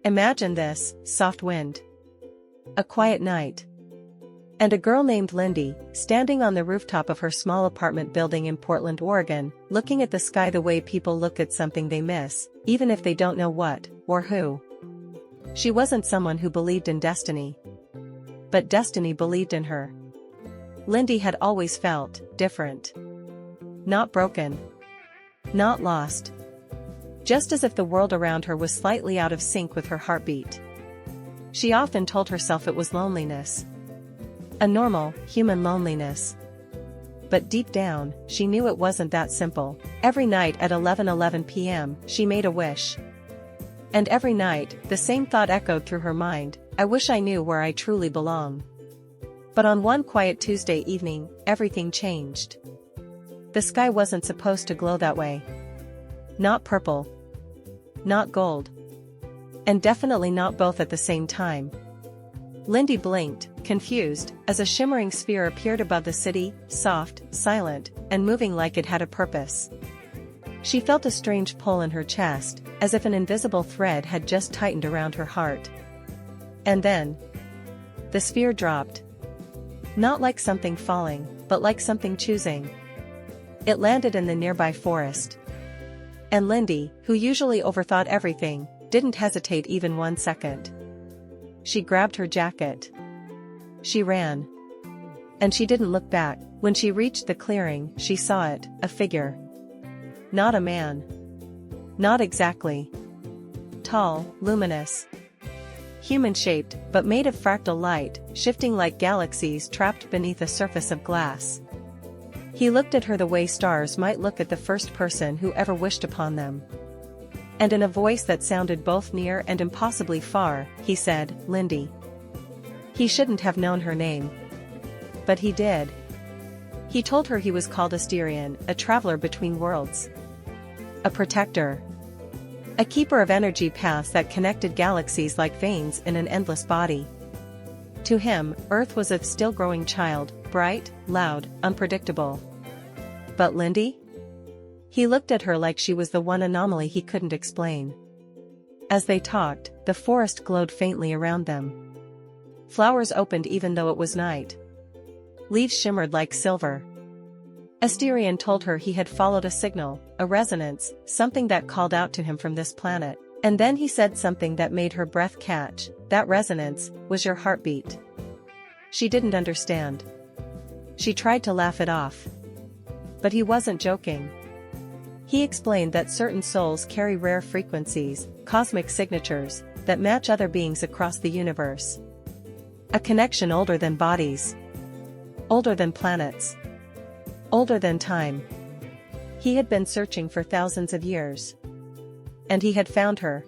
Imagine this: soft wind, a quiet night, and a girl named Lindy, standing on the rooftop of her small apartment building in Portland, Oregon, looking at the sky the way people look at something they miss, even if they don't know what, or who. She wasn't someone who believed in destiny, but destiny believed in her. Lindy had always felt different. Not broken. Not lost. Just as if the world around her was slightly out of sync with her heartbeat. She often told herself it was loneliness. A normal, human loneliness. But deep down, she knew it wasn't that simple. Every night at 11:11 p.m., she made a wish. And every night, the same thought echoed through her mind: I wish I knew where I truly belong. But on one quiet Tuesday evening, everything changed. The sky wasn't supposed to glow that way. Not purple. Not gold. And definitely not both at the same time. Lindy blinked, confused, as a shimmering sphere appeared above the city, soft, silent, and moving like it had a purpose. She felt a strange pull in her chest, as if an invisible thread had just tightened around her heart. And then, the sphere dropped. Not like something falling, but like something choosing. It landed in the nearby forest. And Lindy, who usually overthought everything, didn't hesitate even 1 second. She grabbed her jacket. She ran. And she didn't look back. When she reached the clearing, she saw it, a figure. Not a man. Not exactly. Tall, luminous. Human-shaped, but made of fractal light, shifting like galaxies trapped beneath a surface of glass. He looked at her the way stars might look at the first person who ever wished upon them. And in a voice that sounded both near and impossibly far, he said, Lindy. He shouldn't have known her name. But he did. He told her he was called Asterion, a traveler between worlds. A protector. A keeper of energy paths that connected galaxies like veins in an endless body. To him, Earth was a still-growing child, bright, loud, unpredictable. But Lindy? He looked at her like she was the one anomaly he couldn't explain. As they talked, the forest glowed faintly around them. Flowers opened even though it was night. Leaves shimmered like silver. Asterion told her he had followed a signal, a resonance, something that called out to him from this planet. And then he said something that made her breath catch. That resonance was your heartbeat. She didn't understand. She tried to laugh it off. But he wasn't joking. He explained that certain souls carry rare frequencies, cosmic signatures, that match other beings across the universe. A connection older than bodies. Older than planets. Older than time. He had been searching for thousands of years. And he had found her.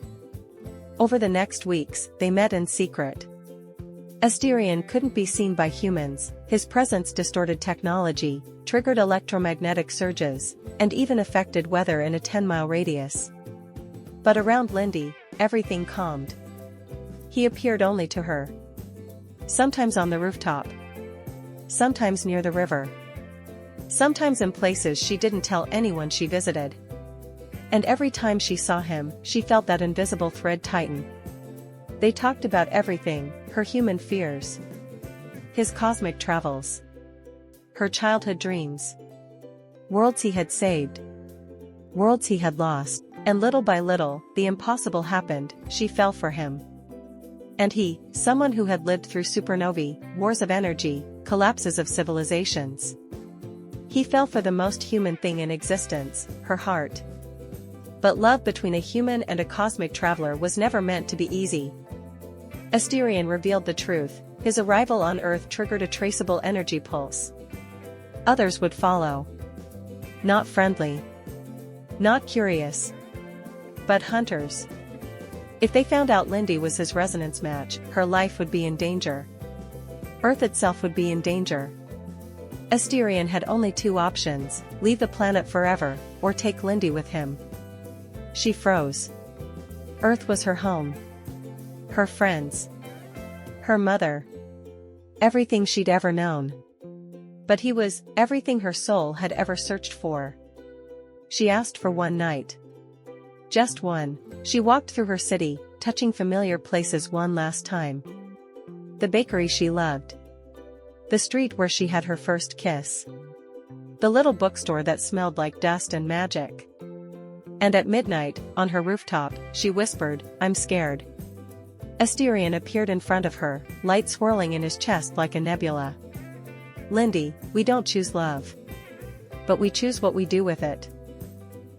Over the next weeks, they met in secret. Asterion couldn't be seen by humans, his presence distorted technology, triggered electromagnetic surges, and even affected weather in a 10-mile radius. But around Lindy, everything calmed. He appeared only to her. Sometimes on the rooftop. Sometimes near the river. Sometimes in places she didn't tell anyone she visited. And every time she saw him, she felt that invisible thread tighten. They talked about everything, her human fears, his cosmic travels, her childhood dreams, worlds he had saved, worlds he had lost, and little by little, the impossible happened, she fell for him. And he, someone who had lived through supernovae, wars of energy, collapses of civilizations. He fell for the most human thing in existence, her heart. But love between a human and a cosmic traveler was never meant to be easy. Asterion revealed the truth. His arrival on Earth triggered a traceable energy pulse. Others would follow. Not friendly. Not curious. But hunters. If they found out Lindy was his resonance match, her life would be in danger. Earth itself would be in danger. Asterion had only two options: leave the planet forever, or take Lindy with him. She froze. Earth was her home. Her friends. Her mother. Everything she'd ever known. But he was everything her soul had ever searched for. She asked for one night. Just one. She walked through her city, touching familiar places one last time. The bakery she loved. The street where she had her first kiss. The little bookstore that smelled like dust and magic. And at midnight, on her rooftop, she whispered, "I'm scared." Asterion appeared in front of her, light swirling in his chest like a nebula. "Lindy, we don't choose love. But we choose what we do with it."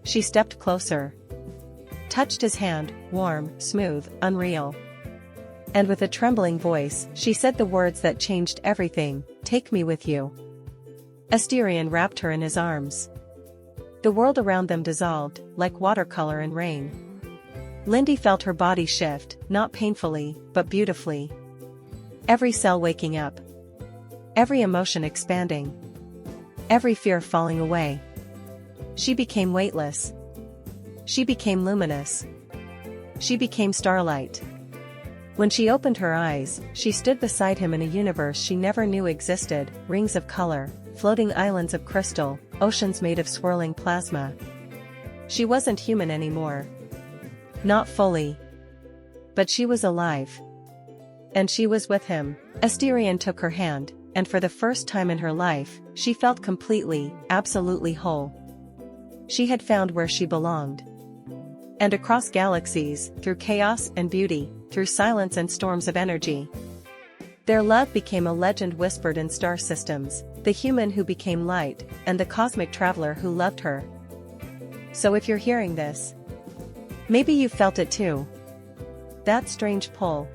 She stepped closer. Touched his hand, warm, smooth, unreal. And with a trembling voice, she said the words that changed everything, "Take me with you." Asterion wrapped her in his arms. The world around them dissolved, like watercolor in rain. Lindy felt her body shift, not painfully, but beautifully. Every cell waking up. Every emotion expanding. Every fear falling away. She became weightless. She became luminous. She became starlight. When she opened her eyes, she stood beside him in a universe she never knew existed, rings of color, floating islands of crystal, oceans made of swirling plasma. She wasn't human anymore. Not fully. But she was alive. And she was with him. Asterion took her hand, and for the first time in her life, she felt completely, absolutely whole. She had found where she belonged. And across galaxies, through chaos and beauty, through silence and storms of energy. Their love became a legend whispered in star systems, the human who became light, and the cosmic traveler who loved her. So if you're hearing this, maybe you felt it too. That strange pull.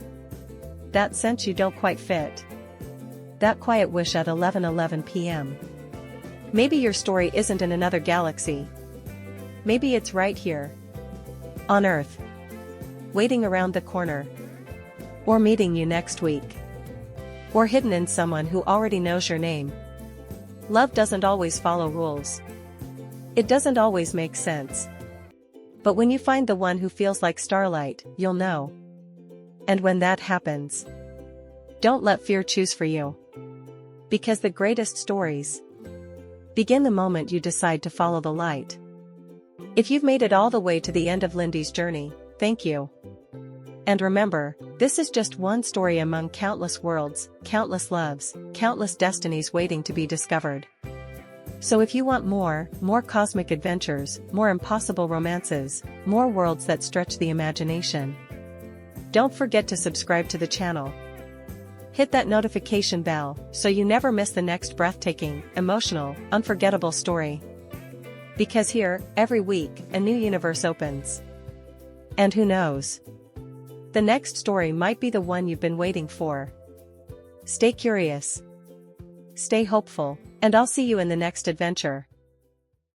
That sense you don't quite fit. That quiet wish at 11:11 p.m. Maybe your story isn't in another galaxy. Maybe it's right here. On Earth. Waiting around the corner. Or meeting you next week. Or hidden in someone who already knows your name. Love doesn't always follow rules. It doesn't always make sense. But when you find the one who feels like starlight, you'll know. And when that happens, don't let fear choose for you. Because the greatest stories begin the moment you decide to follow the light. If you've made it all the way to the end of Lindy's journey, thank you. And remember, this is just one story among countless worlds, countless loves, countless destinies waiting to be discovered. So if you want more cosmic adventures, more impossible romances, more worlds that stretch the imagination, don't forget to subscribe to the channel. Hit that notification bell so you never miss the next breathtaking, emotional, unforgettable story. Because here, every week, a new universe opens. And who knows? The next story might be the one you've been waiting for. Stay curious. Stay hopeful, and I'll see you in the next adventure.